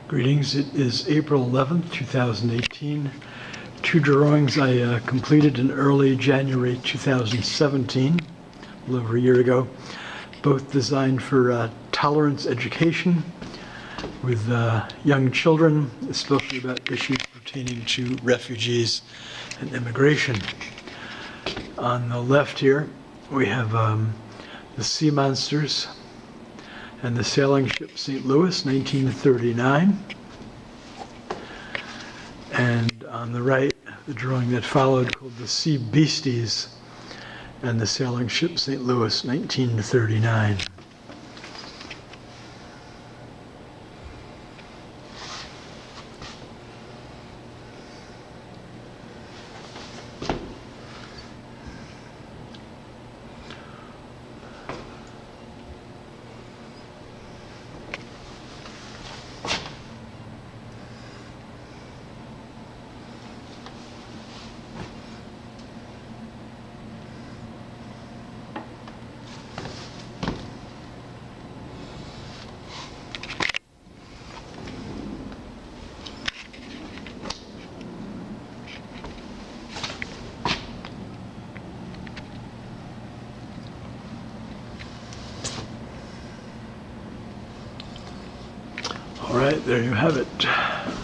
Greetings. It is April 11th, 2018. Two drawings I completed in early January 2017, a little over a year ago, both designed for tolerance education with young children, especially about issues pertaining to refugees and immigration. On the left here, we have the sea monsters and the sailing ship St. Louis, 1939. And on the right, the drawing that followed called the Sea Beasties and the sailing ship St. Louis, 1939. All right, there you have it.